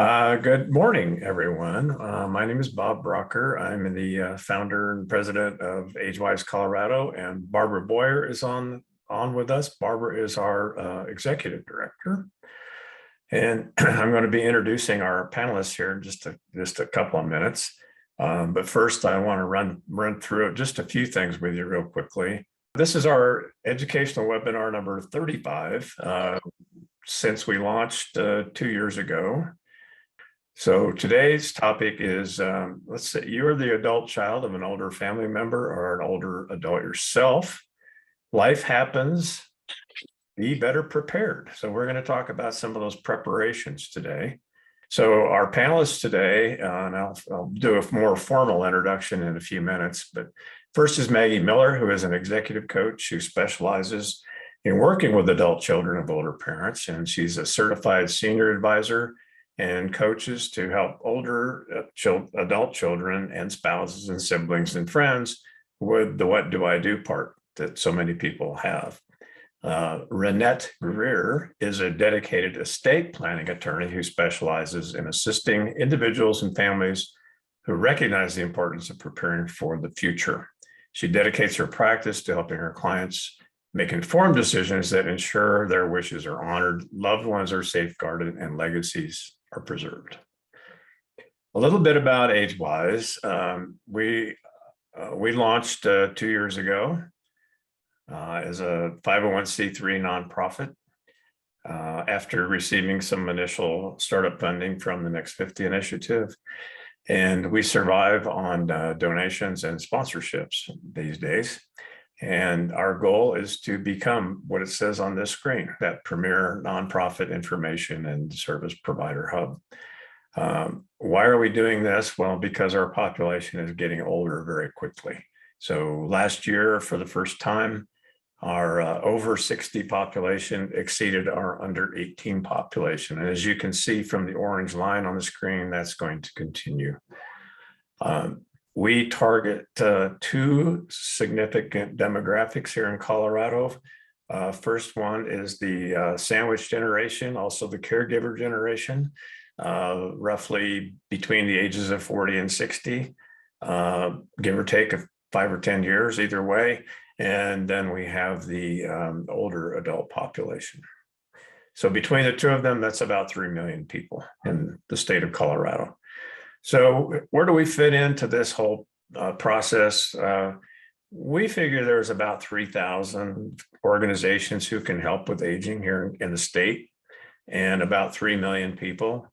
Good morning, everyone. My name is Bob Brocker. I'm the founder and president of AgeWise Colorado, and Barbara Boyer is on with us. Barbara is our executive director, and I'm going to be introducing our panelists here in just a couple of minutes. But first, I want to run through just a few things with you real quickly. This is our educational webinar number 35 since we launched 2 years ago. So today's topic is, let's say you are the adult child of an older family member or an older adult yourself. Life happens, be better prepared. So we're going to talk about some of those preparations today. So our panelists today, and I'll do a more formal introduction in a few minutes, but first is Maggie Miller, who is an executive coach who specializes in working with adult children of older parents, and she's a certified senior advisor and coaches to help older adult children and spouses and siblings and friends with the what do I do part that so many people have. Renette Greer is a dedicated estate planning attorney who specializes in assisting individuals and families who recognize the importance of preparing for the future. She dedicates her practice to helping her clients make informed decisions that ensure their wishes are honored, loved ones are safeguarded, and legacies are preserved. A little bit about AgeWise. We launched 2 years ago as a 501c3 nonprofit after receiving some initial startup funding from the Next 50 initiative. And we survive on donations and sponsorships these days. And our goal is to become what it says on this screen, that premier nonprofit information and service provider hub. Why are we doing this? Well, because our population is getting older very quickly. So last year, for the first time, our over 60 population exceeded our under 18 population. And as you can see from the orange line on the screen, that's going to continue. We target two significant demographics here in Colorado. First one is the sandwich generation, also the caregiver generation, roughly between the ages of 40 and 60, give or take 5 or 10 years either way. And then we have the older adult population. So between the two of them, that's about 3 million people in the state of Colorado. So where do we fit into this whole process? We figure there's about 3,000 organizations who can help with aging here in the state, and about 3 million people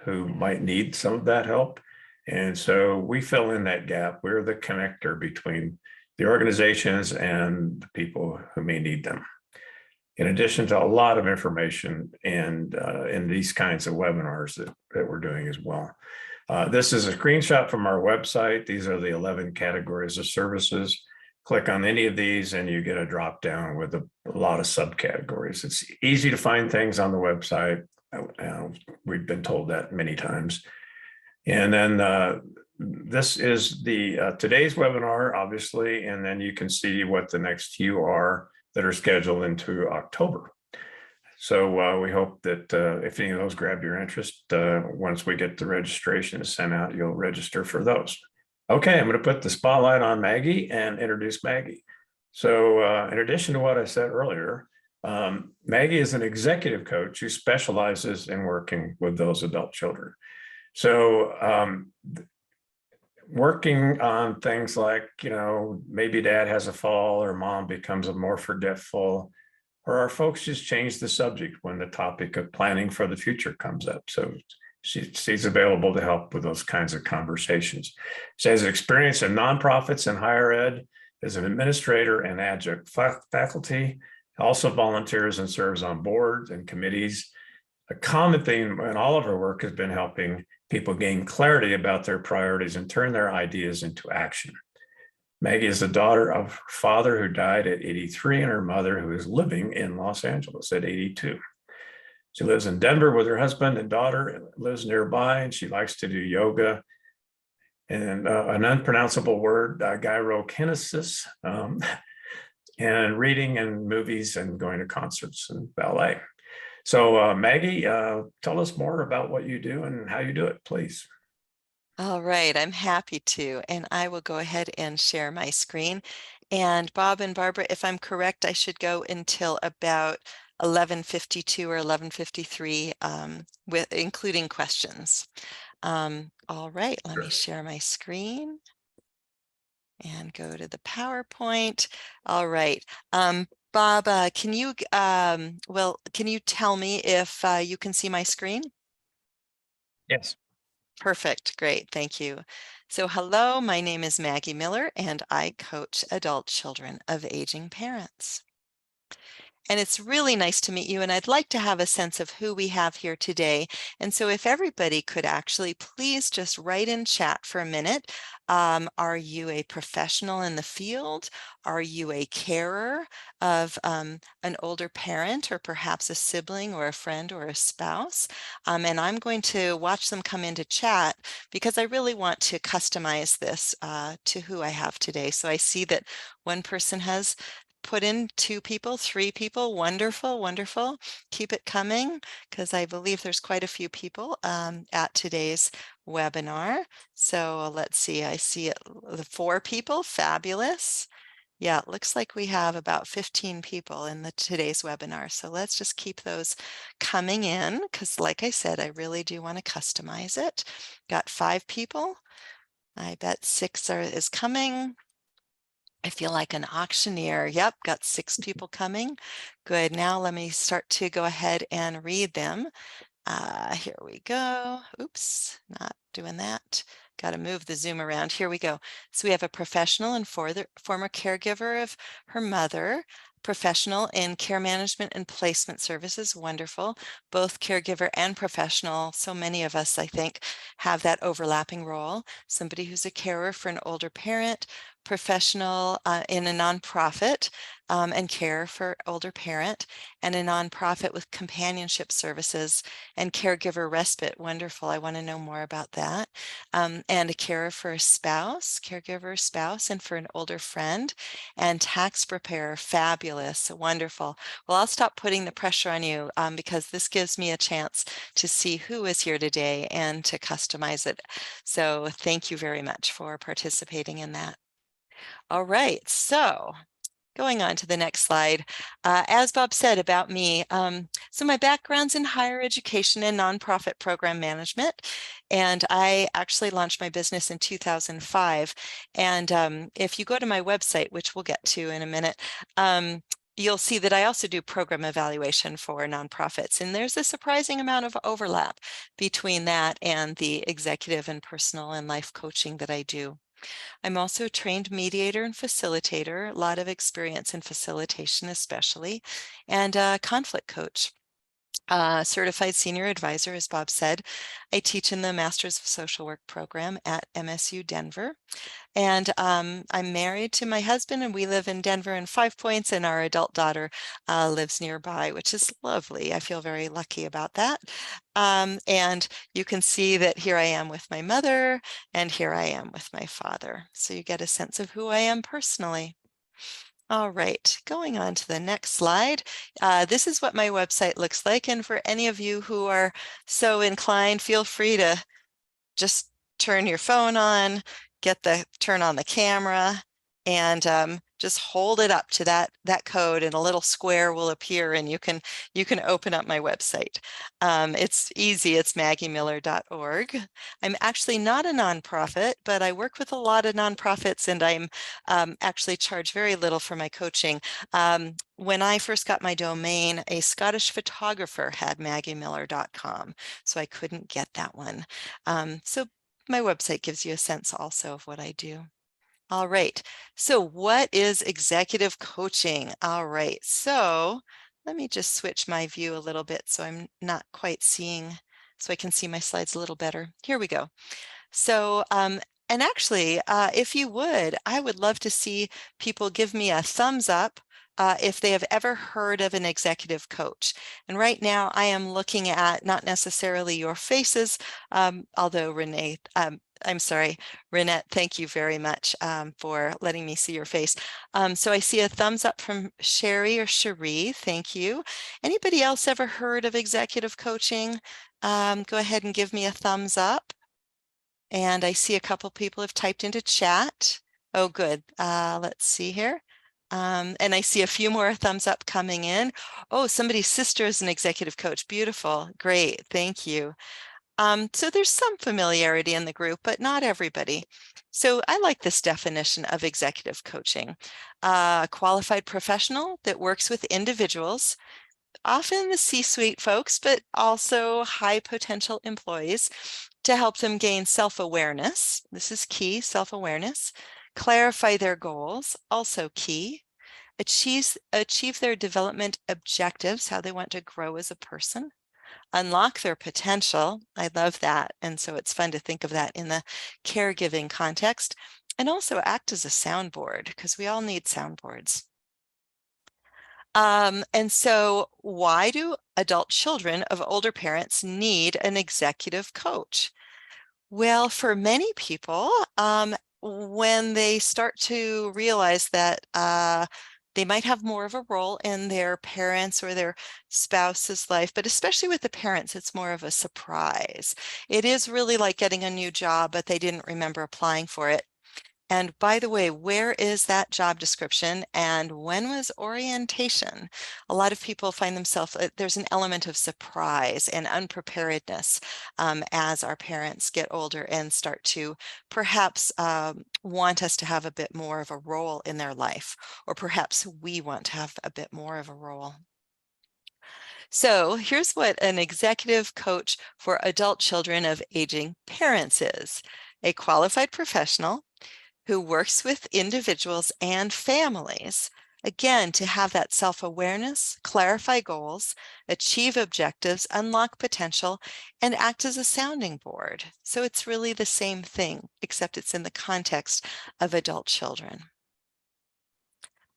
who might need some of that help. And so we fill in that gap. We're the connector between the organizations and the people who may need them. In addition to a lot of information and in these kinds of webinars that we're doing as well. This is a screenshot from our website. These are the 11 categories of services. Click on any of these and you get a drop down with a lot of subcategories. It's easy to find things on the website. We've been told that many times. And then this is the today's webinar, obviously, and then you can see what the next few are that are scheduled into October. So we hope that if any of those grab your interest, once we get the registration sent out, you'll register for those. Okay, I'm going to put the spotlight on Maggie and introduce Maggie. So in addition to what I said earlier, Maggie is an executive coach who specializes in working with those adult children. So working on things like, maybe dad has a fall or mom becomes more forgetful, or our folks just change the subject when the topic of planning for the future comes up. So she's available to help with those kinds of conversations. She has experience in nonprofits and higher ed as an administrator and adjunct faculty, also volunteers and serves on boards and committees. A common theme in all of her work has been helping people gain clarity about their priorities and turn their ideas into action. Maggie is the daughter of her father who died at 83 and her mother who is living in Los Angeles at 82. She lives in Denver with her husband and daughter and lives nearby, and she likes to do yoga and an unpronounceable word, gyrokinesis, and reading and movies and going to concerts and ballet. So, Maggie, tell us more about what you do and how you do it, please. All right, I'm happy to, and I will go ahead and share my screen. And Bob and Barbara, if I'm correct, I should go until about 11:52 or 11:53, with including questions. All right, let me Sure. share my screen and go to the PowerPoint. All right. Bob, can you tell me if you can see my screen? Yes. Perfect. Great. Thank you. So hello, my name is Maggie Miller, and I coach adult children of aging parents. And it's really nice to meet you, and I'd like to have a sense of who we have here today. And so if everybody could actually please just write in chat for a minute. Are you a professional in the field? Are you a carer of an older parent or perhaps a sibling or a friend or a spouse? And I'm going to watch them come into chat because I really want to customize this to who I have today. So I see that one person has put in 2 people, 3 people. Wonderful, wonderful. Keep it coming because I believe there's quite a few people at today's webinar. So let's see, I see it, the 4 people. Fabulous. Yeah, it looks like we have about 15 people in today's webinar. So let's just keep those coming in because like I said, I really do want to customize it. Got 5 people. I bet 6 is coming. I feel like an auctioneer. Yep, got 6 people coming. Good. Now let me start to go ahead and read them. Here we go. Oops, not doing that. Got to move the Zoom around. Here we go. So we have a professional and former caregiver of her mother, professional in care management and placement services. Wonderful. Both caregiver and professional. So many of us, I think, have that overlapping role. Somebody who's a carer for an older parent, professional in a nonprofit and care for older parent, and a nonprofit with companionship services and caregiver respite. Wonderful. I want to know more about that. And a carer for a spouse, caregiver spouse, and for an older friend, and tax preparer. Fabulous. Wonderful. Well, I'll stop putting the pressure on you because this gives me a chance to see who is here today and to customize it. So thank you very much for participating in that. All right. So going on to the next slide, as Bob said about me, so my background's in higher education and nonprofit program management, and I actually launched my business in 2005. And if you go to my website, which we'll get to in a minute, you'll see that I also do program evaluation for nonprofits, and there's a surprising amount of overlap between that and the executive and personal and life coaching that I do. I'm also a trained mediator and facilitator, a lot of experience in facilitation especially, and a conflict coach. Certified senior advisor, as Bob said. I teach in the Masters of Social Work program at MSU Denver. And I'm married to my husband, and we live in Denver and Five Points, and our adult daughter lives nearby, which is lovely. I feel very lucky about that. And you can see that here I am with my mother, and here I am with my father. So you get a sense of who I am personally. All right, going on to the next slide. This is what my website looks like. And for any of you who are so inclined, feel free to just turn your phone on, turn on the camera, and just hold it up to that code, and a little square will appear, and you can open up my website. It's easy. It's maggiemiller.org. I'm actually not a nonprofit, but I work with a lot of nonprofits, and I'm actually charge very little for my coaching. When I first got my domain, a Scottish photographer had maggiemiller.com, so I couldn't get that one. So my website gives you a sense also of what I do. All right. So what is executive coaching? All right. So let me just switch my view a little bit so I'm not quite seeing, so I can see my slides a little better. Here we go. So, and actually, if you would, I would love to see people give me a thumbs up if they have ever heard of an executive coach. And right now I am looking at not necessarily your faces, although I'm sorry, Renette, thank you very much for letting me see your face. So I see a thumbs up from Sherry or Cherie, thank you. Anybody else ever heard of executive coaching? Go ahead and give me a thumbs up. And I see a couple people have typed into chat. Oh, good. Let's see here. And I see a few more thumbs up coming in. Oh, somebody's sister is an executive coach. Beautiful. Great. Thank you. So there's some familiarity in the group, but not everybody. So I like this definition of executive coaching. A qualified professional that works with individuals, often the C-suite folks, but also high potential employees, to help them gain self-awareness. This is key, self-awareness. Clarify their goals, also key. Achieve their development objectives, how they want to grow as a person. Unlock their potential. I love that. And so it's fun to think of that in the caregiving context. And also act as a soundboard, because we all need soundboards. And so why do adult children of older parents need an executive coach? Well, for many people, when they start to realize that they might have more of a role in their parents' or their spouse's life, but especially with the parents, it's more of a surprise. It is really like getting a new job, but they didn't remember applying for it. And by the way, where is that job description and when was orientation? A lot of people find themselves, there's an element of surprise and unpreparedness as our parents get older and start to perhaps want us to have a bit more of a role in their life, or perhaps we want to have a bit more of a role. So here's what an executive coach for adult children of aging parents is: a qualified professional who works with individuals and families, again, to have that self-awareness, clarify goals, achieve objectives, unlock potential, and act as a sounding board. So it's really the same thing, except it's in the context of adult children.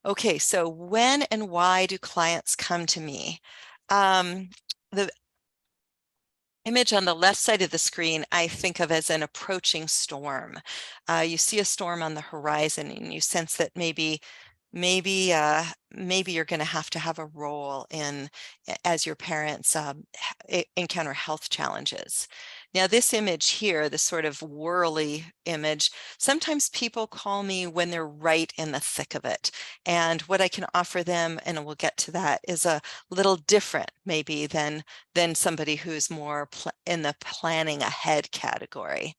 Okay, so when and why do clients come to me? The image on the left side of the screen, I think of as an approaching storm. You see a storm on the horizon and you sense that maybe you're going to have a role in as your parents encounter health challenges. Now, this image here, this sort of whirly image, sometimes people call me when they're right in the thick of it. And what I can offer them, and we'll get to that, is a little different maybe than somebody who's more in the planning ahead category.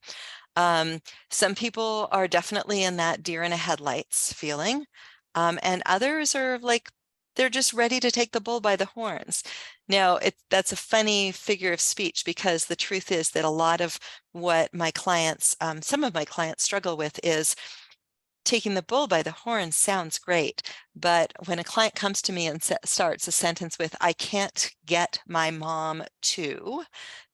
Some people are definitely in that deer in the headlights feeling, and others are like, they're just ready to take the bull by the horns. Now, that's a funny figure of speech, because the truth is that a lot of what my clients, some of my clients struggle with is taking the bull by the horns sounds great, but when a client comes to me and starts a sentence with, I can't get my mom to ...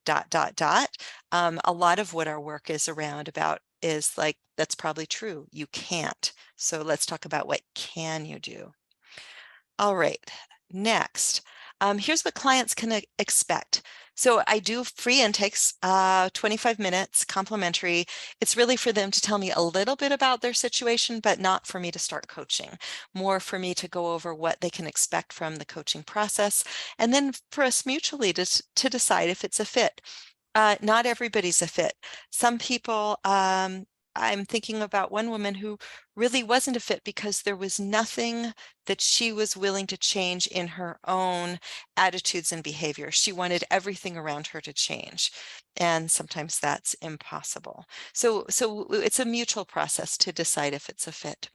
A lot of what our work is around about is like, that's probably true. You can't. So let's talk about what can you do. All right, next. Here's what clients can expect. So I do free intakes, 25 minutes, complimentary. It's really for them to tell me a little bit about their situation, but not for me to start coaching. More for me to go over what they can expect from the coaching process, and then for us mutually to decide if it's a fit. Not everybody's a fit. Some people, I'm thinking about one woman who really wasn't a fit because there was nothing that she was willing to change in her own attitudes and behavior. She wanted everything around her to change. And sometimes that's impossible. So it's a mutual process to decide if it's a fit.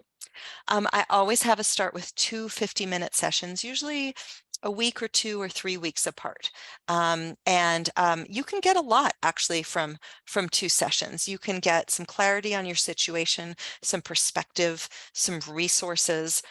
I always have a start with two 50-minute sessions, usually a week or 2 or 3 weeks apart. You can get a lot actually from 2 sessions. You can get some clarity on your situation, some perspective, some resources,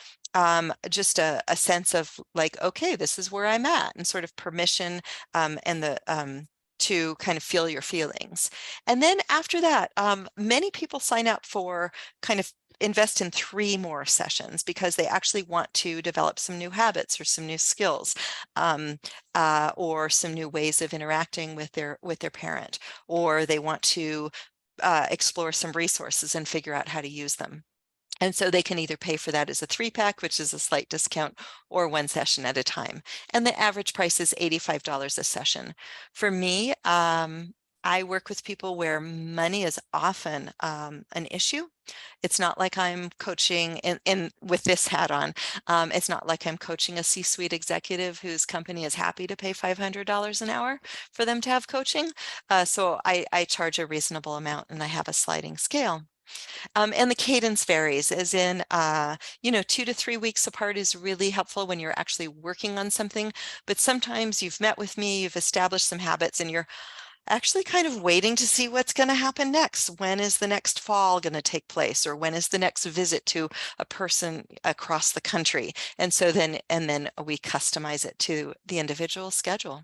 just a sense of like, okay, this is where I'm at, and sort of permission and the to kind of feel your feelings. And then after that, many people sign up for kind of invest in 3 more sessions because they actually want to develop some new habits or some new skills, or some new ways of interacting with their parent, or they want to explore some resources and figure out how to use them. And so they can either pay for that as a 3-pack, which is a slight discount, or 1 session at a time. And the average price is $85 a session. For me, I work with people where money is often an issue. It's not like I'm coaching in with this hat on. It's not like I'm coaching a C-suite executive whose company is happy to pay $500 an hour for them to have coaching. So I charge a reasonable amount and I have a sliding scale. And the cadence varies, as in, 2 to 3 weeks apart is really helpful when you're actually working on something. But sometimes you've met with me, you've established some habits, and you're actually kind of waiting to see what's going to happen next. When is the next fall going to take place? Or when is the next visit to a person across the country? And so then we customize it to the individual schedule.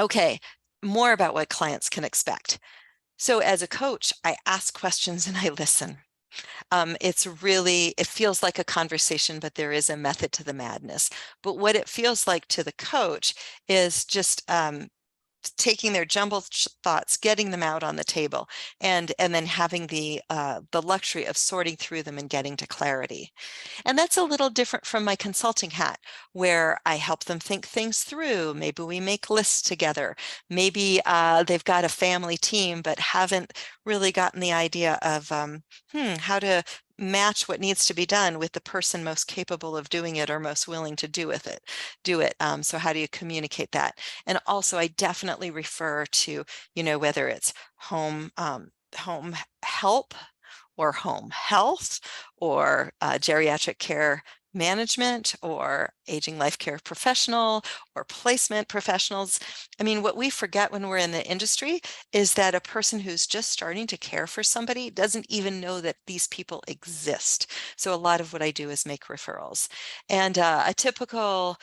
Okay, more about what clients can expect. So as a coach, I ask questions and I listen. It feels like a conversation, but there is a method to the madness. But what it feels like to the coach is just taking their jumbled thoughts, getting them out on the table, and then having the luxury of sorting through them and getting to clarity. And that's a little different from my consulting hat, where I help them think things through. Maybe we make lists together. Maybe they've got a family team, but haven't really gotten the idea of how to match what needs to be done with the person most capable of doing it or most willing to do it. So how do you communicate that? And also, I definitely refer to, whether it's home help or home health or geriatric care management or aging life care professional or placement professionals. I mean, what we forget when we're in the industry is that a person who's just starting to care for somebody doesn't even know that these people exist. So a lot of what I do is make referrals. And a typical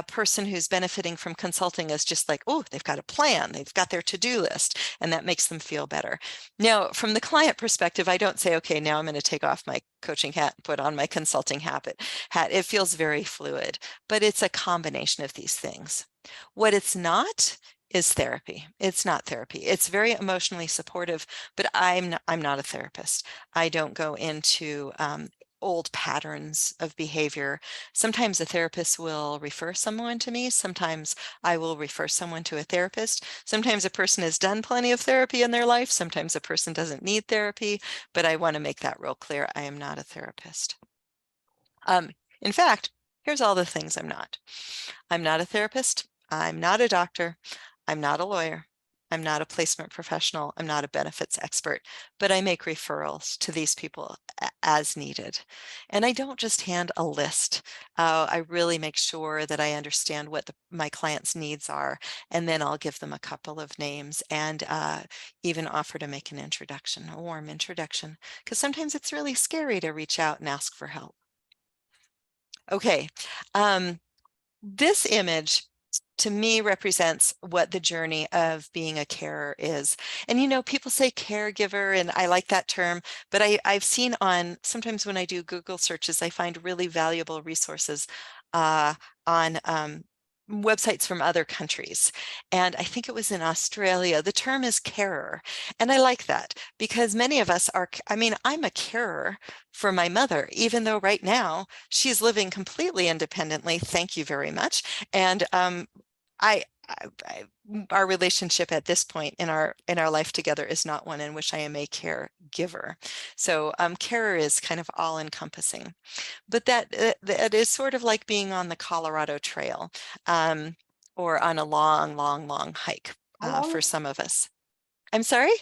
person who's benefiting from consulting is just like, oh, they've got a plan, they've got their to-do list, and that makes them feel better. Now, from the client perspective, I don't say, okay, now I'm going to take off my coaching hat, put on my consulting hat. It feels very fluid, but it's a combination of these things. What it's not is therapy. It's not therapy. It's very emotionally supportive, but I'm not a therapist. I don't go into old patterns of behavior. Sometimes a therapist will refer someone to me. Sometimes I will refer someone to a therapist. Sometimes a person has done plenty of therapy in their life. Sometimes a person doesn't need therapy, but I want to make that real clear. I am not a therapist. In fact, here's all the things I'm not. I'm not a therapist. I'm not a doctor. I'm not a lawyer. I'm not a placement professional. I'm not a benefits expert, but I make referrals to these people as needed. And I don't just hand a list. I really make sure that I understand what my clients' needs are, and then I'll give them a couple of names and even offer to make an introduction, a warm introduction, because sometimes it's really scary to reach out and ask for help. Okay, this image to me represents what the journey of being a carer is. And people say caregiver, and I like that term, but I've seen sometimes when I do Google searches, I find really valuable resources on websites from other countries. And I think it was in Australia, the term is carer. And I like that because many of us I'm a carer for my mother, even though right now she's living completely independently. Thank you very much. And I, our relationship at this point in our life together is not one in which I am a caregiver. So carer is kind of all encompassing, but that is sort of like being on the Colorado Trail, or on a long, long, long hike for some of us. I'm sorry?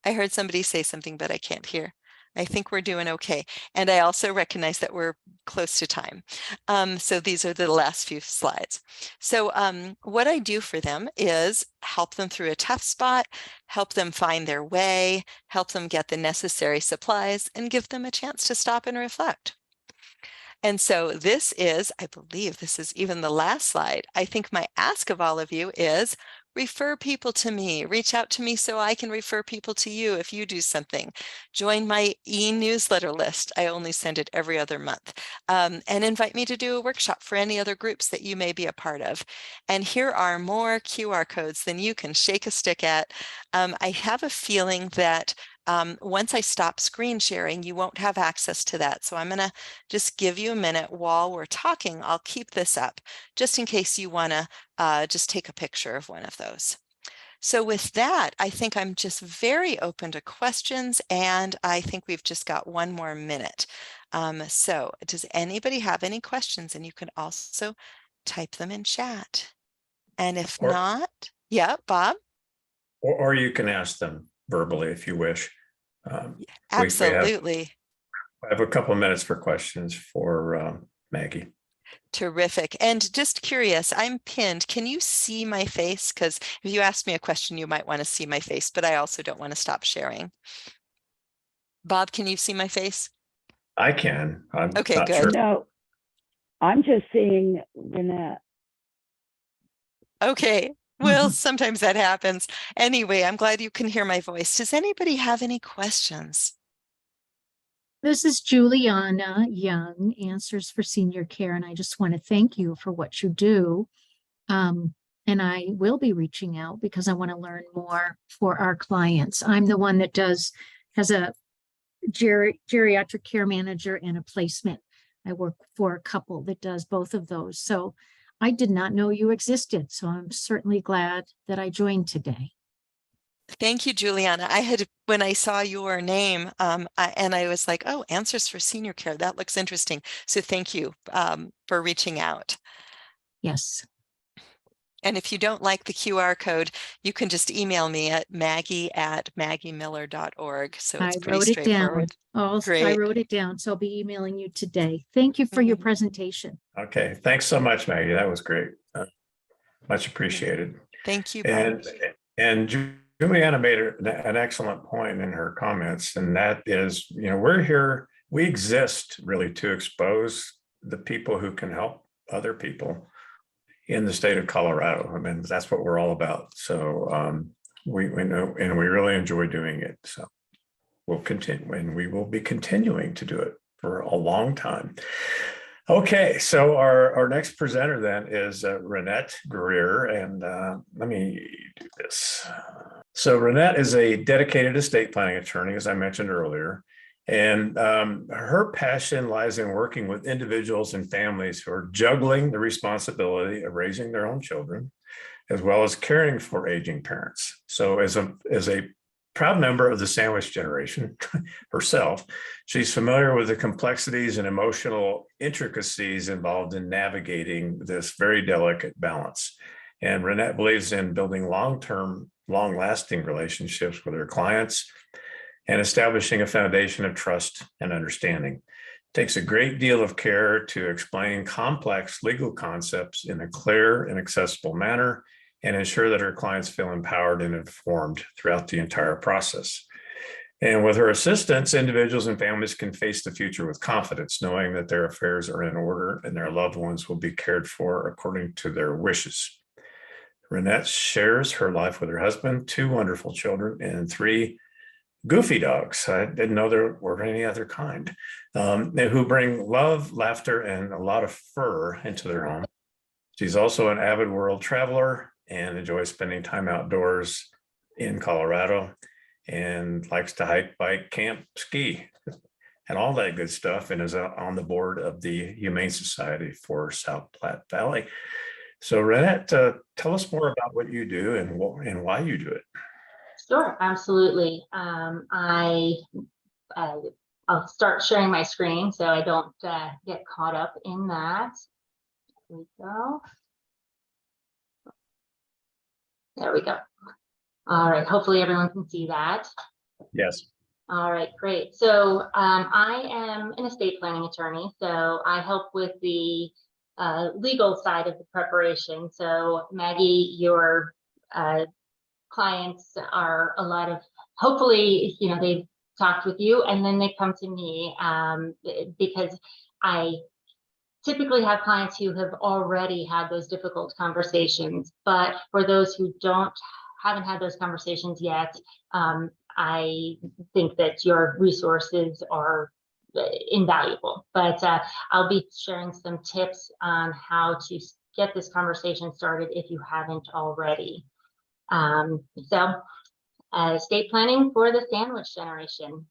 I heard somebody say something, but I can't hear. I think we're doing okay. And I also recognize that we're close to time. So these are the last few slides. So what I do for them is help them through a tough spot, help them find their way, help them get the necessary supplies, and give them a chance to stop and reflect. And so I believe this is even the last slide. I think my ask of all of you is, refer people to me, reach out to me so I can refer people to you if you do something. Join my e-newsletter list. I only send it every other month. And invite me to do a workshop for any other groups that you may be a part of. And here are more QR codes than you can shake a stick at. I have a feeling that once I stop screen sharing, you won't have access to that. So I'm going to just give you a minute while we're talking. I'll keep this up just in case you want to just take a picture of one of those. So with that, I think I'm just very open to questions, and I think we've just got one more minute. So does anybody have any questions? And you can also type them in chat. And if Or, not, yeah, Bob? or you can ask them verbally if you wish. We Absolutely. have a couple of minutes for questions for Maggie. Terrific. And just curious, I'm pinned. Can you see my face? Because if you ask me a question, you might want to see my face, but I also don't want to stop sharing. Bob, can you see my face? I can. I'm Okay, not good. sure. No, I'm just seeing Renette. Okay. Well, sometimes that happens. Anyway, I'm glad you can hear my voice. Does anybody have any questions? This is Juliana Young, Answers for Senior Care, and I just want to thank you for what you do. And I will be reaching out because I want to learn more for our clients. I'm the one that has a geriatric care manager and a placement. I work for a couple that does both of those. So I did not know you existed. So I'm certainly glad that I joined today. Thank you, Juliana. When I saw your name, and I was like, oh, Answers for Senior Care. That looks interesting. So thank you for reaching out. Yes. And if you don't like the QR code, you can just email me at maggie@maggiemiller.org. So it's pretty wrote it down. straightforward. I Great. wrote it down. So I'll be emailing you today. Thank you for your Mhm. presentation. Okay. Thanks so much, Maggie. That was great. Much appreciated. Thank you, Bob. And Juliana made an excellent point in her comments, and that is, we're here, we exist really to expose the people who can help other people in the state of Colorado. I mean, that's what we're all about. So we know, and we really enjoy doing it. So we'll continue, and we will be continuing to do it for a long time. Okay, so our next presenter then is Renette Greer, and let me do this. So Renette is a dedicated estate planning attorney, as I mentioned earlier, and her passion lies in working with individuals and families who are juggling the responsibility of raising their own children, as well as caring for aging parents. So as a proud member of the sandwich generation herself, she's familiar with the complexities and emotional intricacies involved in navigating this very delicate balance. And Renette believes in building long-term, long-lasting relationships with her clients and establishing a foundation of trust and understanding. It takes a great deal of care to explain complex legal concepts in a clear and accessible manner and ensure that her clients feel empowered and informed throughout the entire process. And with her assistance, individuals and families can face the future with confidence, knowing that their affairs are in order and their loved ones will be cared for according to their wishes. Renette shares her life with her husband, 2 wonderful children, and 3 goofy dogs. I didn't know there were any other kind, who bring love, laughter, and a lot of fur into their home. She's also an avid world traveler and enjoys spending time outdoors in Colorado and likes to hike, bike, camp, ski, and all that good stuff, and is on the board of the Humane Society for South Platte Valley. So Renette, tell us more about what you do and why you do it. Sure, absolutely. I'll start sharing my screen so I don't get caught up in that. Here we go. There we go. All right, hopefully everyone can see that. Yes. All right, great. So I am an estate planning attorney, so I help with the legal side of the preparation. So Maggie, your clients are a lot of, hopefully, they've talked with you and then they come to me because I typically have clients who have already had those difficult conversations, but for those who haven't had those conversations yet, I think that your resources are invaluable. But I'll be sharing some tips on how to get this conversation started if you haven't already. Estate planning for the sandwich generation.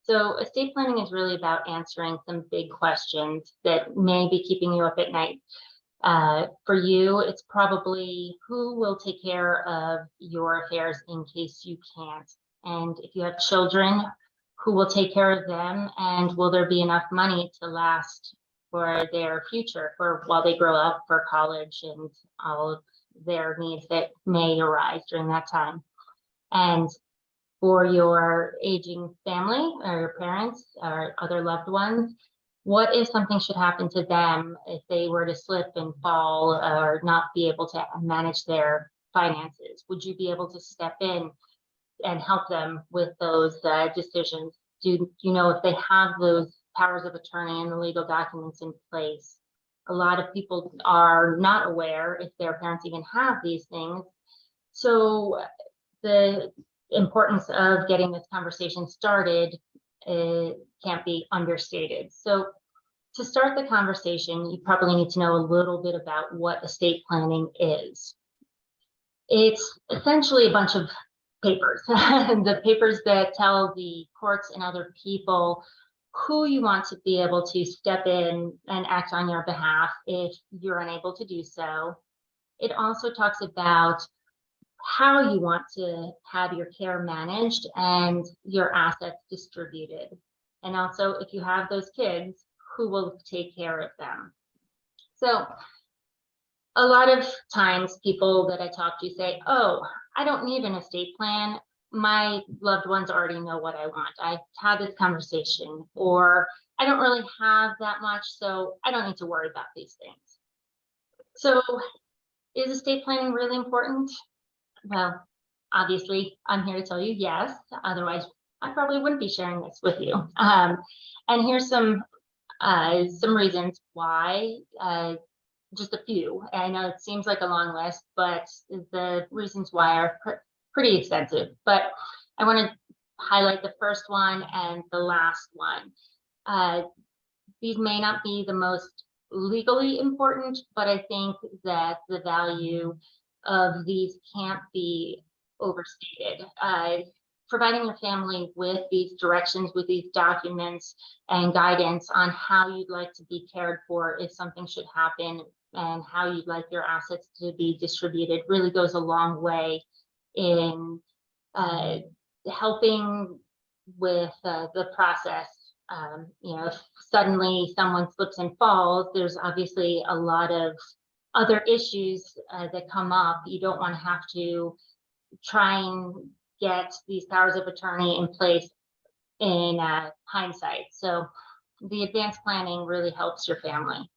So estate planning is really about answering some big questions that may be keeping you up at night. For you, it's probably who will take care of your affairs in case you can't. And if you have children, who will take care of them, and will there be enough money to last for their future, for while they grow up, for college and all of their needs that may arise during that time. And for your aging family or your parents or other loved ones, what if something should happen to them if they were to slip and fall or not be able to manage their finances? Would you be able to step in and help them with those decisions? Do you know if they have those powers of attorney and the legal documents in place? A lot of people are not aware if their parents even have these things. So the importance of getting this conversation started can't be understated. So to start the conversation, you probably need to know a little bit about what estate planning is. It's essentially a bunch of papers, the papers that tell the courts and other people who you want to be able to step in and act on your behalf if you're unable to do so. It also talks about how you want to have your care managed and your assets distributed. And also, if you have those kids, who will take care of them? So a lot of times people that I talk to say, oh, I don't need an estate plan. My loved ones already know what I want. I've had this conversation, or I don't really have that much, so I don't need to worry about these things. So is estate planning really important? Well, obviously, I'm here to tell you yes. Otherwise, I probably wouldn't be sharing this with you. And here's some reasons why. Just a few. I know it seems like a long list, but the reasons why are pretty extensive. But I want to highlight the first one and the last one. These may not be the most legally important, but I think that the value of these can't be overstated. Providing your family with these directions, with these documents and guidance on how you'd like to be cared for if something should happen, and how you'd like your assets to be distributed really goes a long way in helping with the process. If suddenly someone slips and falls, there's obviously a lot of other issues that come up. You don't want to have to try and get these powers of attorney in place in hindsight. So the advanced planning really helps your family.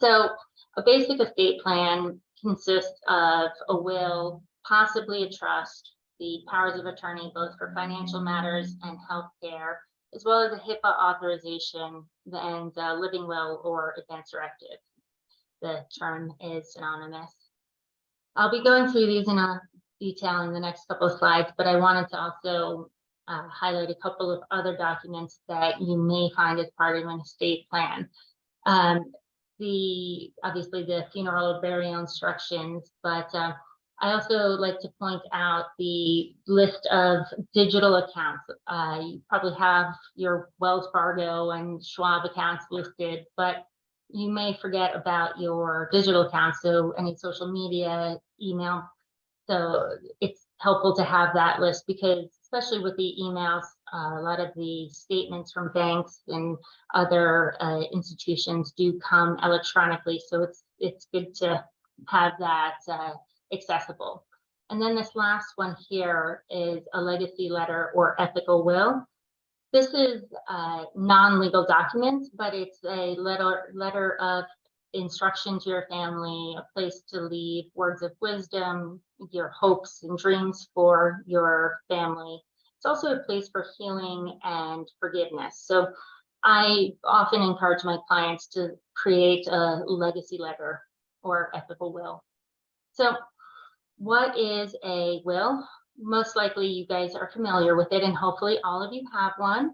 So a basic estate plan consists of a will, possibly a trust, the powers of attorney, both for financial matters and healthcare, as well as a HIPAA authorization and living will or advance directive. The term is synonymous. I'll be going through these in detail in the next couple of slides, but I wanted to also highlight a couple of other documents that you may find as part of an estate plan. Obviously the funeral burial instructions, but I also like to point out the list of digital accounts. You probably have your Wells Fargo and Schwab accounts listed, but you may forget about your digital accounts, so any social media, email. So it's helpful to have that list, because especially with the emails, a lot of the statements from banks and other institutions do come electronically. So it's good to have that accessible. And then this last one here is a legacy letter or ethical will. This is a non-legal document, but it's a letter of instruction to your family, a place to leave words of wisdom, your hopes and dreams for your family. It's also a place for healing and forgiveness. So I often encourage my clients to create a legacy letter or ethical will. So what is a will? Most likely you guys are familiar with it, and hopefully all of you have one.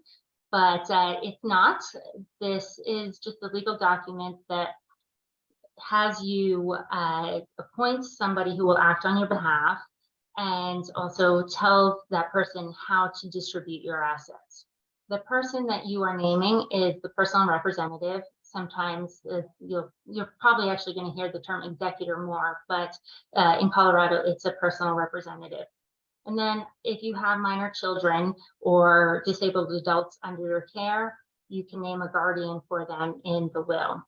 But if not, this is just a legal document that has you appoint somebody who will act on your behalf and also tell that person how to distribute your assets. The person that you are naming is the personal representative. Sometimes you're probably actually going to hear the term executor more, but in Colorado, it's a personal representative. And then if you have minor children or disabled adults under your care, you can name a guardian for them in the will.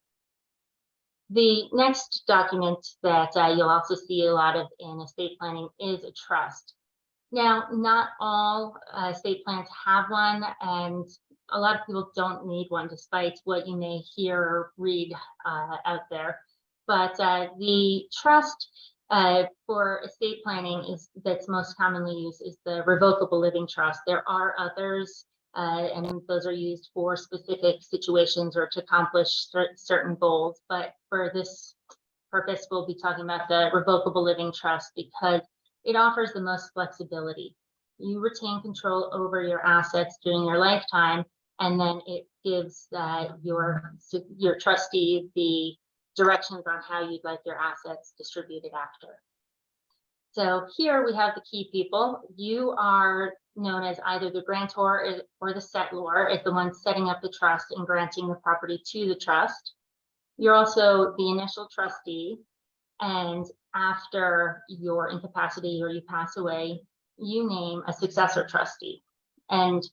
The next document that you'll also see a lot of in estate planning is a trust. Now, not all estate plans have one, and a lot of people don't need one, despite what you may hear or read out there. But the trust for estate planning that's most commonly used is the revocable living trust. There are others, and those are used for specific situations or to accomplish certain goals. But for this purpose, we'll be talking about the revocable living trust because it offers the most flexibility. You retain control over your assets during your lifetime, and then it gives your trustee the directions on how you'd like your assets distributed after. So here we have the key people. You are known as either the grantor or the settlor, is the one setting up the trust and granting the property to the trust. You're also the initial trustee, and after your incapacity or you pass away, you name a successor trustee. And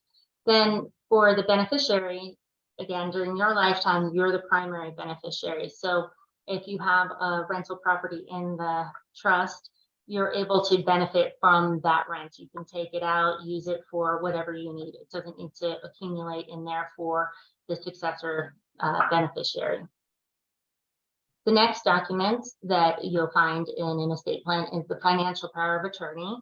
then for the beneficiary, again, during your lifetime, you're the primary beneficiary. So if you have a rental property in the trust, you're able to benefit from that rent. You can take it out, use it for whatever you need. It doesn't need to accumulate in there for the successor beneficiary. The next document that you'll find in an estate plan is the financial power of attorney.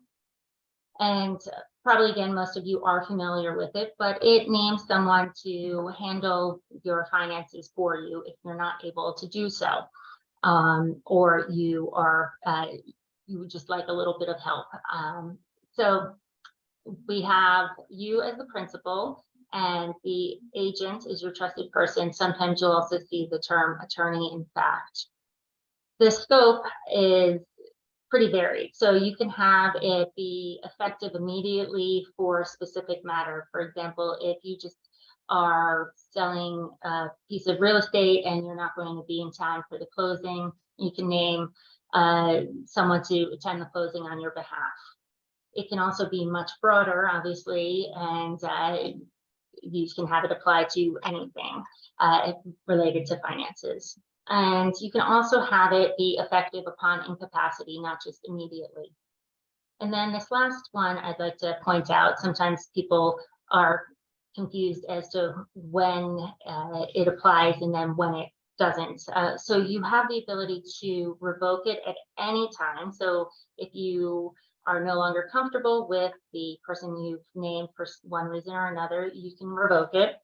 And probably, again, most of you are familiar with it, but it names someone to handle your finances for you if you're not able to do so. Or you would just like a little bit of help. So we have you as the principal, and the agent is your trusted person. Sometimes you'll also see the term attorney in fact. The scope is pretty varied. So you can have it be effective immediately for a specific matter. For example, if you just are selling a piece of real estate and you're not going to be in town for the closing, you can name someone to attend the closing on your behalf. It can also be much broader, obviously, and you can have it apply to anything related to finances. And you can also have it be effective upon incapacity, not just immediately. And then this last one I'd like to point out, sometimes people are confused as to when it applies and then when it doesn't. So you have the ability to revoke it at any time. So if you are no longer comfortable with the person you've named for one reason or another, you can revoke it.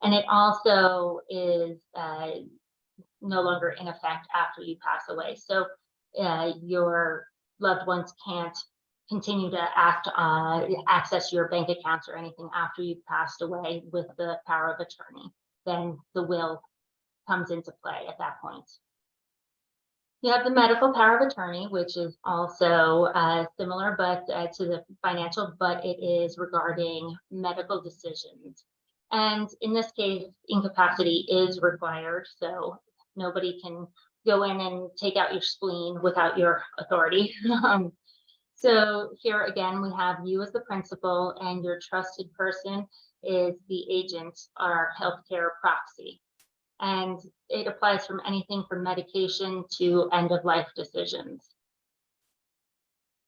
And it also is no longer in effect after you pass away. So your loved ones can't continue to access your bank accounts or anything after you've passed away with the power of attorney. Then the will comes into play at that point. You have the medical power of attorney, which is also similar but to the financial, but it is regarding medical decisions. And in this case, incapacity is required, so nobody can go in and take out your spleen without your authority. So here again, we have you as the principal, and your trusted person is the agent or healthcare proxy. And it applies from anything from medication to end of life decisions.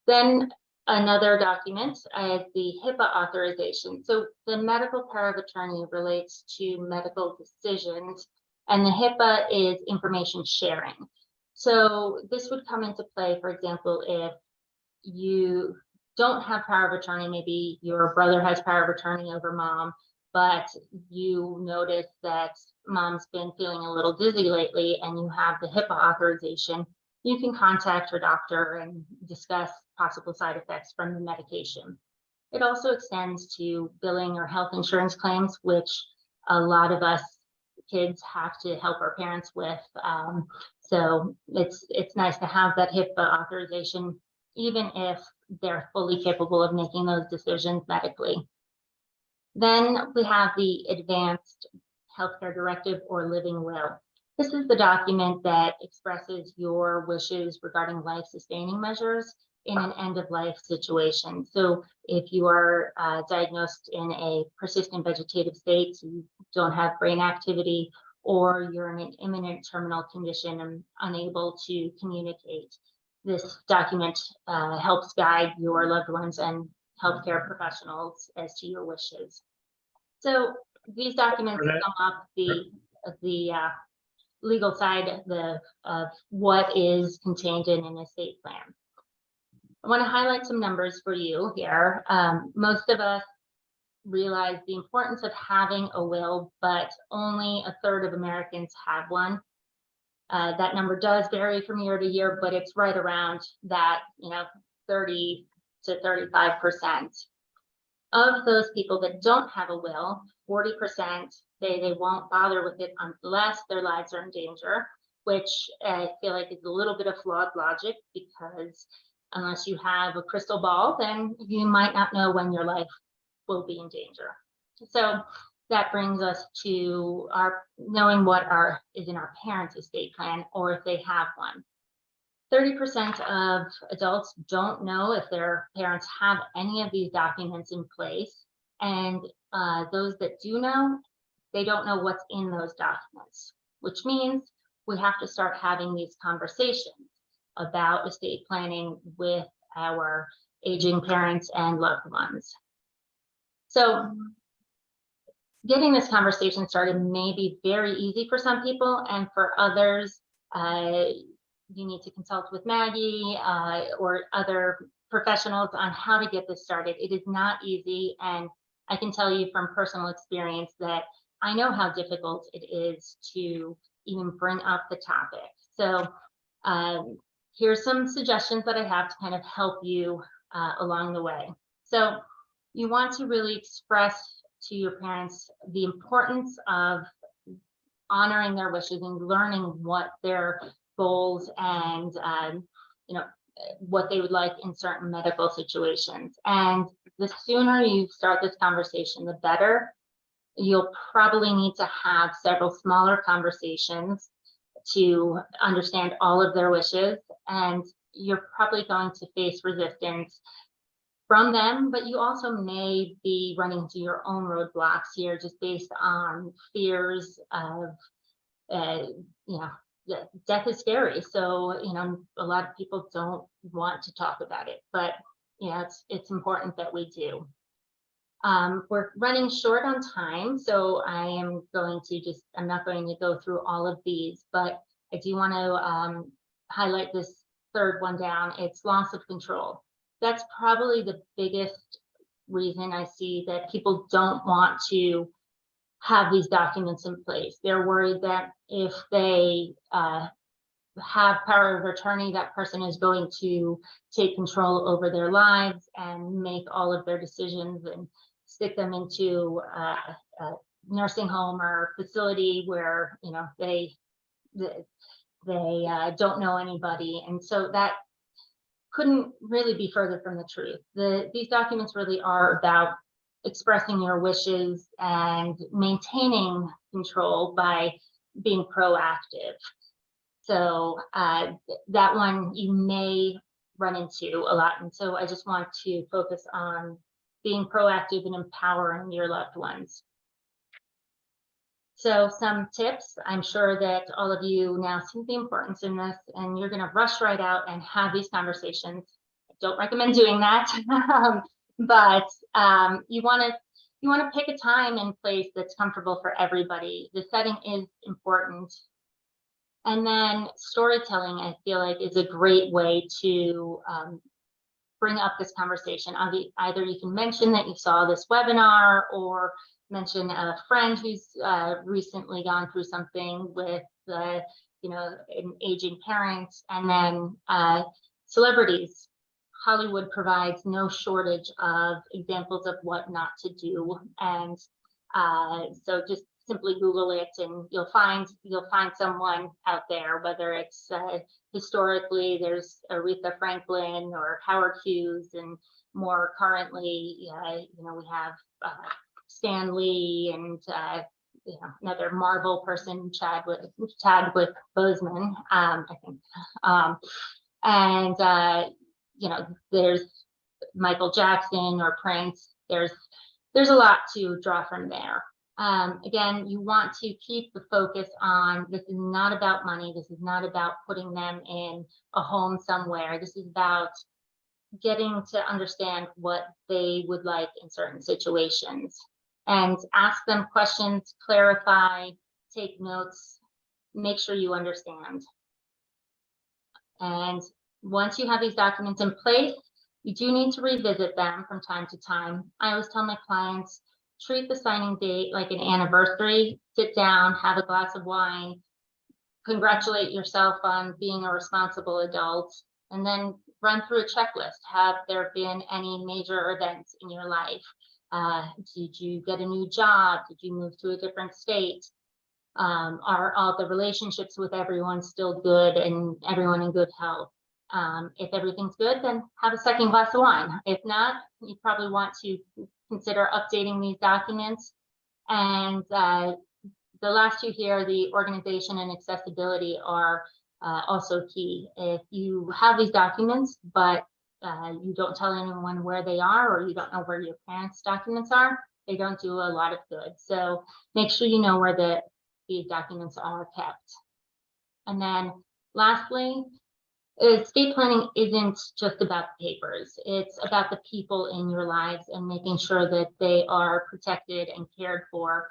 Then another document is the HIPAA authorization. So the medical power of attorney relates to medical decisions, and the HIPAA is information sharing. So this would come into play, for example, if you don't have power of attorney, maybe your brother has power of attorney over mom, but you notice that mom's been feeling a little dizzy lately and you have the HIPAA authorization, you can contact your doctor and discuss possible side effects from the medication. It also extends to billing or health insurance claims, which a lot of us kids have to help our parents with. So it's nice to have that HIPAA authorization, even if they're fully capable of making those decisions medically. Then we have the Advanced Healthcare Directive or Living Will. This is the document that expresses your wishes regarding life-sustaining measures in an end-of-life situation. So if you are diagnosed in a persistent vegetative state, so you don't have brain activity, or you're in an imminent terminal condition and unable to communicate, this document helps guide your loved ones and healthcare professionals as to your wishes. So these documents sum up the legal side of what is contained in an estate plan. I want to highlight some numbers for you here. Most of us realize the importance of having a will, but only a third of Americans have one. That number does vary from year to year, but it's right around that, 30 to 35%. Of those people that don't have a will, 40% say they won't bother with it unless their lives are in danger, which I feel like is a little bit of flawed logic, because unless you have a crystal ball, then you might not know when your life will be in danger. So that brings us to our knowing what is in our parents' estate plan, or if they have one. 30% of adults don't know if their parents have any of these documents in place. And those that do know, they don't know what's in those documents, which means we have to start having these conversations about estate planning with our aging parents and loved ones. So getting this conversation started may be very easy for some people, and for others, you need to consult with Maggie or other professionals on how to get this started. It is not easy, and I can tell you from personal experience that I know how difficult it is to even bring up the topic. So here's some suggestions that I have to kind of help you along the way. So you want to really express to your parents the importance of honoring their wishes and learning what their goals and what they would like in certain medical situations. And the sooner you start this conversation, the better. You'll probably need to have several smaller conversations to understand all of their wishes, and you're probably going to face resistance from them, but you also may be running into your own roadblocks here just based on fears of, death is scary. So, a lot of people don't want to talk about it, but it's important that we do. We're running short on time, so I'm not going to go through all of these, but I do want to highlight this third one down. It's loss of control. That's probably the biggest reason I see that people don't want to have these documents in place. They're worried that if they have power of attorney, that person is going to take control over their lives and make all of their decisions and stick them into a nursing home or facility where they don't know anybody. And so that couldn't really be further from the truth. These documents really are about expressing your wishes and maintaining control by being proactive. So that one you may run into a lot. And so I just want to focus on being proactive and empowering your loved ones. So some tips, I'm sure that all of you now see the importance in this, and you're going to rush right out and have these conversations. I don't recommend doing that, but you want to pick a time and place that's comfortable for everybody. The setting is important. And then storytelling, I feel like, is a great way to bring up this conversation. Either you can mention that you saw this webinar, or mention a friend who's recently gone through something with an aging parent, and then celebrities. Hollywood provides no shortage of examples of what not to do, and so just simply Google it, and you'll find someone out there. Whether it's historically, there's Aretha Franklin or Howard Hughes, and more currently, we have Stan Lee and another Marvel person, Chadwick Boseman, I think, and there's Michael Jackson or Prince. There's a lot to draw from there. Again, you want to keep the focus on, this is not about money. This is not about putting them in a home somewhere. This is about getting to understand what they would like in certain situations, and ask them questions, clarify, take notes, make sure you understand. And once you have these documents in place, you do need to revisit them from time to time. I always tell my clients, treat the signing date like an anniversary. Sit down, have a glass of wine, congratulate yourself on being a responsible adult, and then run through a checklist. Have there been any major events in your life? Did you get a new job? Did you move to a different state? Are all the relationships with everyone still good and everyone in good health? If everything's good, then have a second glass of wine. If not, you probably want to consider updating these documents. And the last two here, the organization and accessibility, are also key. If you have these documents, but you don't tell anyone where they are, or you don't know where your parents' documents are, they don't do a lot of good. So make sure you know where these documents are kept. And then lastly, estate planning isn't just about the papers. It's about the people in your lives and making sure that they are protected and cared for.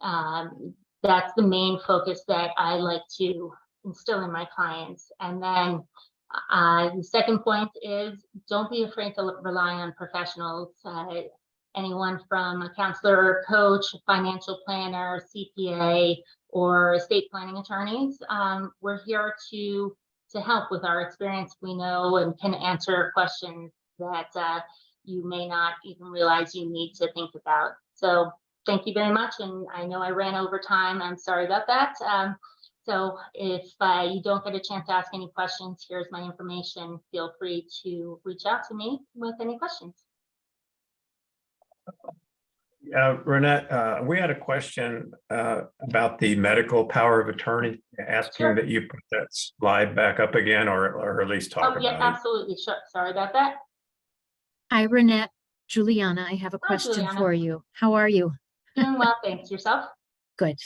That's the main focus that I like to instill in my clients. And then the second point is, don't be afraid to rely on professionals. Anyone from a counselor, coach, financial planner, CPA, or estate planning attorneys. We're here to help with our experience. We know and can answer questions that you may not even realize you need to think about. So thank you very much. And I know I ran over time. I'm sorry about that. So if you don't get a chance to ask any questions, here's my information. Feel free to reach out to me with any questions. Renette, we had a question about the medical power of attorney, asking Sure. that you put that slide back up again, or at least talk Yeah, about absolutely. Sure. Sorry about that. Hi, Renette. Juliana, I have a Hi, question Juliana. for you. How are you? Doing well, thanks. Yourself? Good.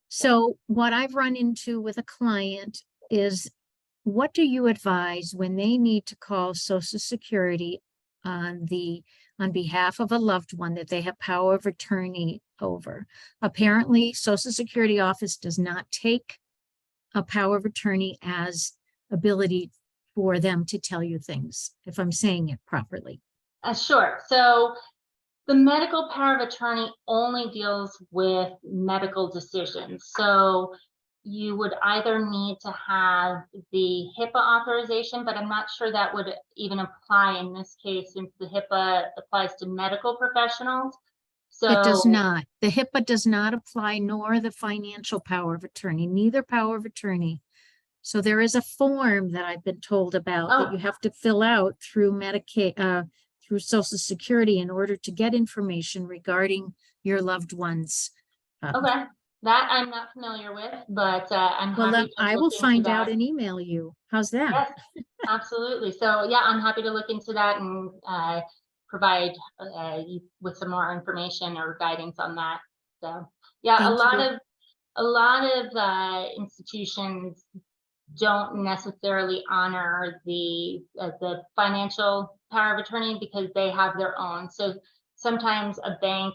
So what I've run into with a client is, what do you advise when they need to call Social Security on behalf of a loved one that they have power of attorney over? Apparently, Social Security office does not take a power of attorney as ability for them to tell you things, if I'm saying it properly. Sure. So the medical power of attorney only deals with medical decisions. So you would either need to have the HIPAA authorization, but I'm not sure that would even apply in this case, since the HIPAA applies to medical professionals. So It does not. The HIPAA does not apply, nor the financial power of attorney, neither power of attorney. So there is a form that I've been told about that you have to fill out through Medicaid, through Social Security, in order to get information regarding your loved ones. Okay, that I'm not familiar with, but I'm Well, happy to I will look into find out that. and email you. How's that? Yes, absolutely. So yeah, I'm happy to look into that and provide you with some more information or guidance on that. So yeah, Thank a lot of institutions don't necessarily honor the financial power of attorney because they have their own. So sometimes a bank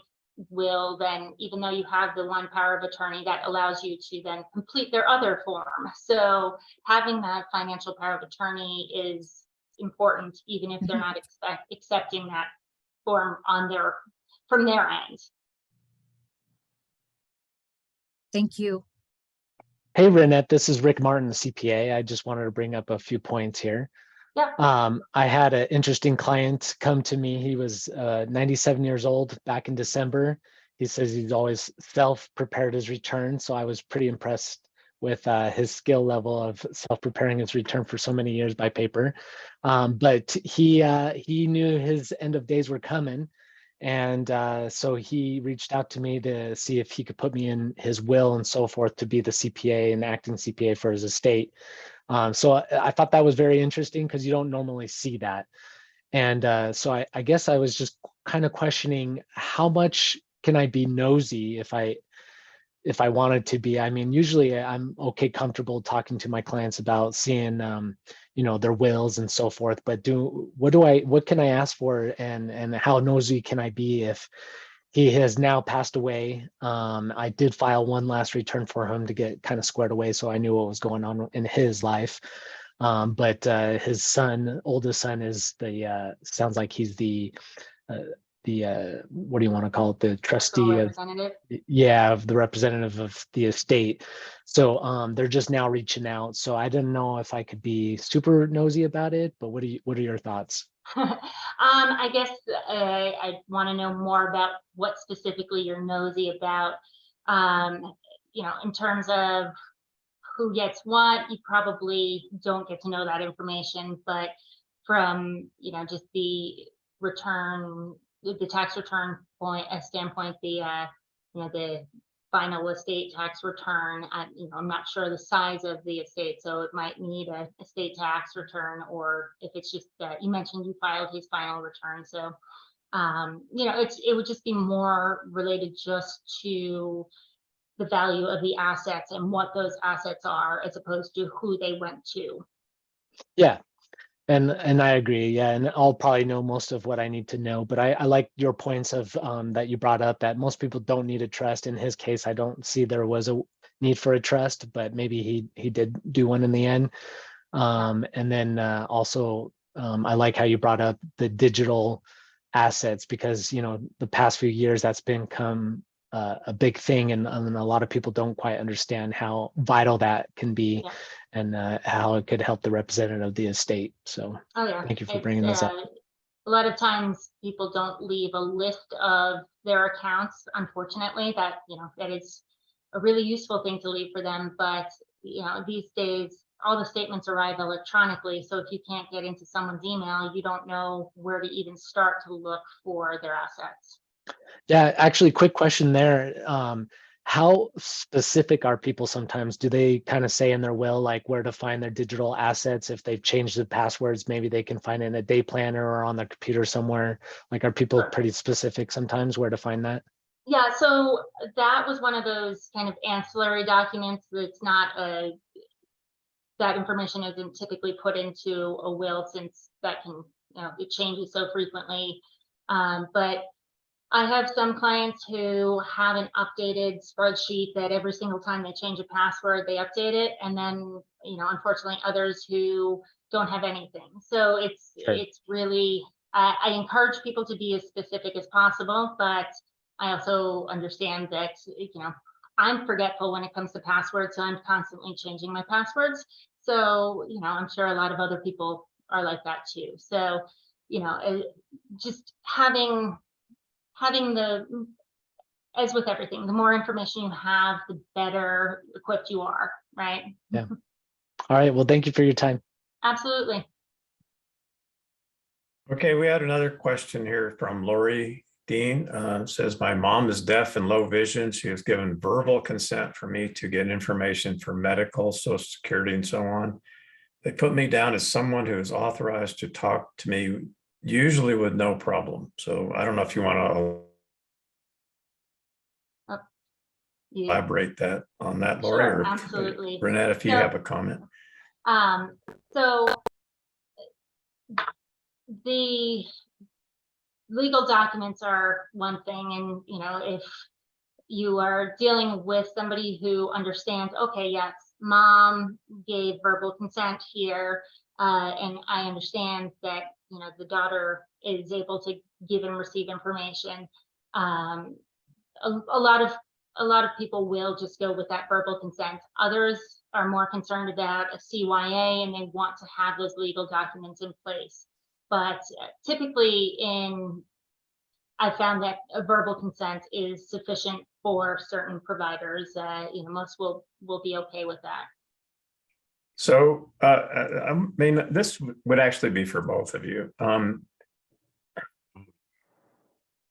will then, even though you have the one power of attorney, that allows you to then complete their other form. So having that financial power of attorney is important, even if they're not accepting that form from their end. Thank you. Hey, Renette, this is Rick Martin, the CPA. I just wanted to bring up a few points here. Yeah. I had an interesting client come to me. He was 97 years old back in December. He says he's always self-prepared his return. So I was pretty impressed with his skill level of self-preparing his return for so many years by paper. But he knew his end of days were coming. And so he reached out to me to see if he could put me in his will and so forth to be the CPA and acting CPA for his estate. So I thought that was very interesting because you don't normally see that. And so I guess I was just kind of questioning how much can I be nosy if I wanted to be. I mean, usually I'm okay, comfortable talking to my clients about seeing, their wills and so forth. But what can I ask for, and how nosy can I be if he has now passed away? I did file one last return for him to get kind of squared away, so I knew what was going on in his life. But his son, oldest son, is sounds like he's the what do you want to call it? The trustee of, of the representative of the estate. So they're just now reaching out. So I didn't know if I could be super nosy about it, but what are your thoughts? I guess I want to know more about what specifically you're nosy about. In terms of who gets what, you probably don't get to know that information, but from, just the return, the tax return standpoint, the final estate tax return, I'm not sure the size of the estate, so it might need a estate tax return, or if it's just that you mentioned you filed his final return. So, it would just be more related just to the value of the assets and what those assets are, as opposed to who they went to. Yeah. And I agree. Yeah. And I'll probably know most of what I need to know, but I like your points of that you brought up, that most people don't need a trust. In his case, I don't see there was a need for a trust, but maybe he did do one in the end. And then also I like how you brought up the digital assets, because the past few years that's become a big thing, and a lot of people don't quite understand how vital that can be. Yeah. And how it could help the representative of the estate. So thank you for bringing this up. A lot of times people don't leave a list of their accounts. Unfortunately, that is a really useful thing to leave for them. But these days, all the statements arrive electronically. So if you can't get into someone's email, you don't know where to even start to look for their assets. Yeah, actually, quick question there. How specific are people sometimes? Do they kind of say in their will, like, where to find their digital assets? If they've changed the passwords, maybe they can find it in a day planner or on their computer somewhere. Like, are people pretty specific sometimes where to find that? Yeah, so that was one of those kind of ancillary documents that's not that information isn't typically put into a will, since that can, it changes so frequently. But I have some clients who have an updated spreadsheet that every single time they change a password, they update it. And then, unfortunately, others who don't have anything. So it's really, I encourage people to be as specific as possible, but I also understand that, I'm forgetful when it comes to passwords, so I'm constantly changing my passwords. So, I'm sure a lot of other people are like that too. So, just having as with everything, the more information you have, the better equipped you are, right? Yeah. All right. Well, thank you for your time. Absolutely. Okay, we had another question here from Lori Dean. Says, my mom is deaf and low vision. She has given verbal consent for me to get information for medical, Social Security, and so on. They put me down as someone who is authorized to talk to me, usually with no problem. So I don't know if you want to elaborate that on that, Lori. Sure, or absolutely. Renette, if you have a comment. So the legal documents are one thing, and if you are dealing with somebody who understands, okay, yes, mom gave verbal consent here, and I understand that, you know, the daughter is able to give and receive information. A lot of people will just go with that verbal consent. Others are more concerned about a CYA and they want to have those legal documents in place. But typically I found that a verbal consent is sufficient for certain providers. You know, most will be okay with that. So, I mean, this would actually be for both of you.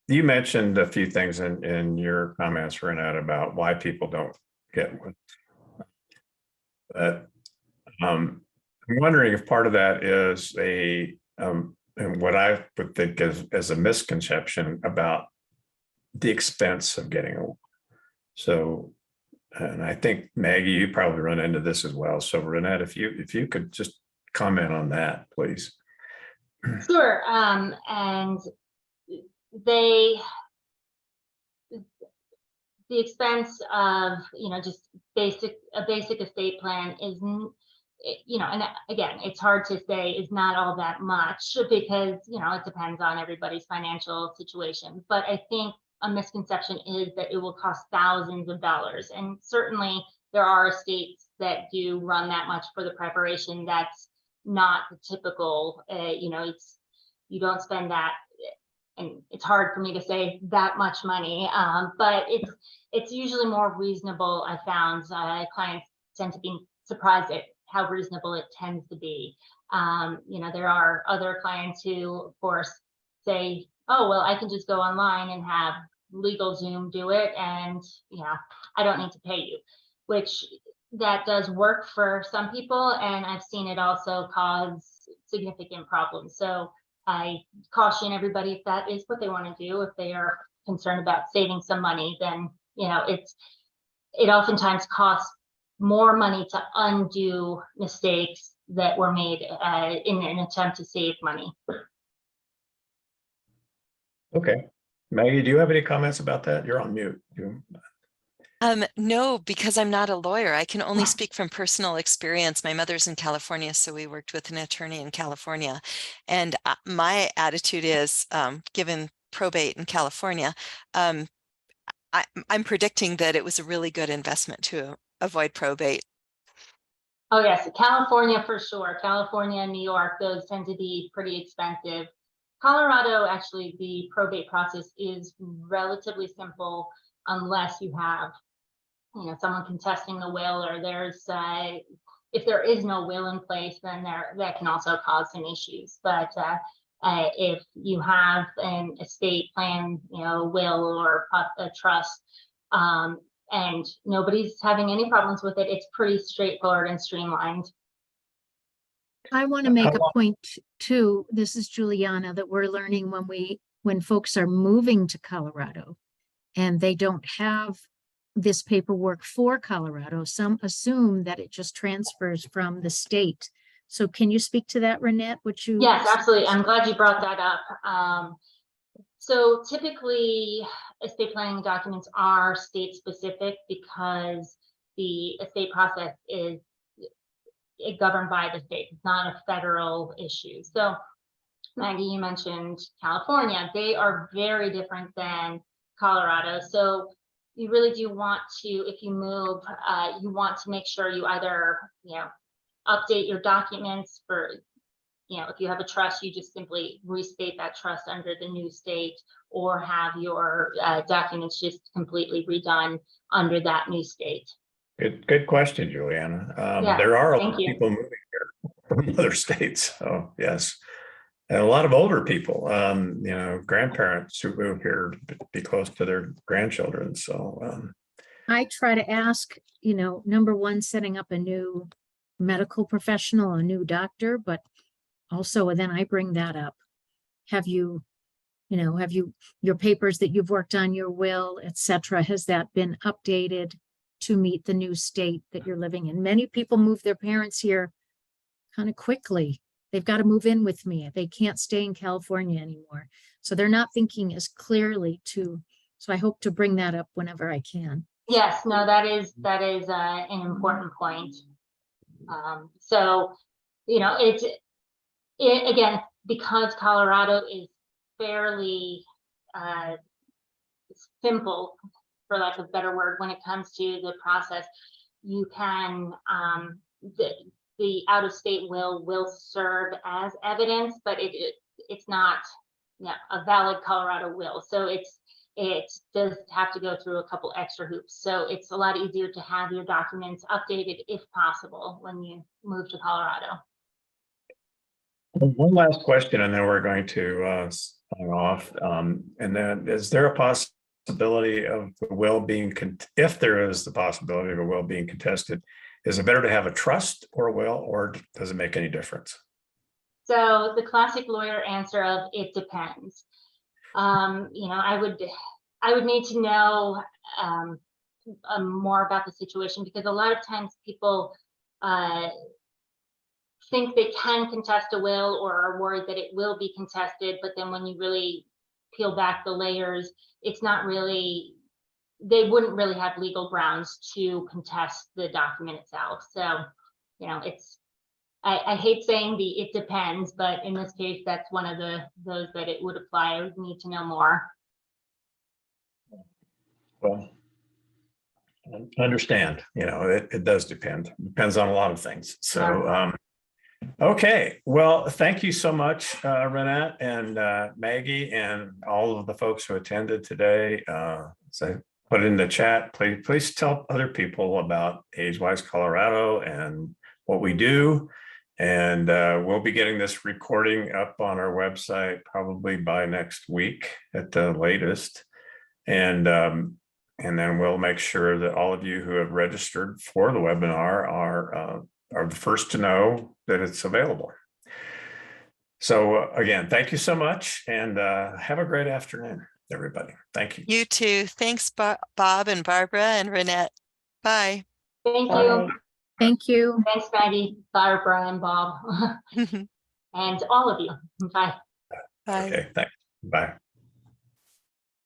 You mentioned a few things in your comments, Renette, about why people don't get one. I'm wondering if part of that is and what I would think as a misconception about the expense of getting a one. So, and I think Maggie, you probably run into this as well. So Renette, if you could just comment on that, please. Sure. And the expense of, you know, just a basic estate plan is, you know, and again, it's hard to say is not all that much because, you know, it depends on everybody's financial situation. But I think a misconception is that it will cost thousands of dollars. And certainly there are estates that do run that much for the preparation. That's not the typical, you know, you don't spend that. And it's hard for me to say that much money, but it's usually more reasonable. I found clients tend to be surprised at how reasonable it tends to be. You know, there are other clients who, of course, say, "Oh, well, I can just go online and have LegalZoom do it, and you know, I don't need to pay you," which that does work for some people, and I've seen it also cause significant problems. So I caution everybody, if that is what they want to do, if they are concerned about saving some money, then, you know, it oftentimes costs more money to undo mistakes that were made in an attempt to save money. Okay. Maggie, do you have any comments about that? You're on mute. No, because I'm not a lawyer. I can only speak from personal experience. My mother's in California, so we worked with an attorney in California. And my attitude is, given probate in California, I'm predicting that it was a really good investment to avoid probate. Oh yes, California for sure. California and New York, those tend to be pretty expensive. Colorado, actually, the probate process is relatively simple unless you have, you know, someone contesting the will, or there's if there is no will in place, then that can also cause some issues. But if you have an estate plan, you know, will or a trust, and nobody's having any problems with it, it's pretty straightforward and streamlined. I want to make a point too. This is Juliana, that we're learning when folks are moving to Colorado and they don't have this paperwork for Colorado, some assume that it just transfers from the state. So can you speak to that, Renette? Yes, absolutely. I'm glad you brought that up. So typically estate planning documents are state specific because the estate process is governed by the state. It's not a federal issue. So Maggie, you mentioned California. They are very different than Colorado. So you really do want to, if you move, you want to make sure you either, you know, update your documents for, you know, if you have a trust, you just simply restate that trust under the new state, or have your documents just completely redone under that new state. Good question, Juliana. Yeah, there are a lot thank of you. people moving here from other states. So yes. And a lot of older people, you know, grandparents who move here to be close to their grandchildren. So I try to ask, you know, number one, setting up a new medical professional, a new doctor, but also then I bring that up. Have you, your papers that you've worked on, your will, etc., has that been updated to meet the new state that you're living in? Many people move their parents here kind of quickly. They've got to move in with me. They can't stay in California anymore. So they're not thinking as clearly so I hope to bring that up whenever I can. Yes, no, that is an important point. So you know, again, because Colorado is fairly simple, for lack of a better word, when it comes to the process, you can, the out-of-state will serve as evidence, but it's not, a valid Colorado will. So it does have to go through a couple extra hoops. So it's a lot easier to have your documents updated if possible when you move to Colorado. One last question, and then we're going to sign off. And then, is there a possibility of the will being, if there is the possibility of a will being contested, is it better to have a trust or a will, or does it make any difference? So the classic lawyer answer of it depends. I would need to know more about the situation, because a lot of times people think they can contest a will or are worried that it will be contested, but then when you really peel back the layers, it's not really, they wouldn't really have legal grounds to contest the document itself. So, I hate saying it depends, but in this case, that's one of those that it would apply. I would need to know more. Well, I understand, it does depend. Depends on a lot of things. So, okay. Well, thank you so much, Renette and Maggie, and all of the folks who attended today. So put in the chat, please tell other people about AgeWise Colorado and what we do. And we'll be getting this recording up on our website probably by next week at the latest. And then we'll make sure that all of you who have registered for the webinar are the first to know that it's available. So again, thank you so much, and have a great afternoon, everybody. Thank you. You too. Thanks, Bob and Barbara and Renette. Bye. Thank Bye. you. Thank you. Thanks, Maggie, Barbara, and Bob, and all of you. Bye. Bye. Okay, thanks. Bye.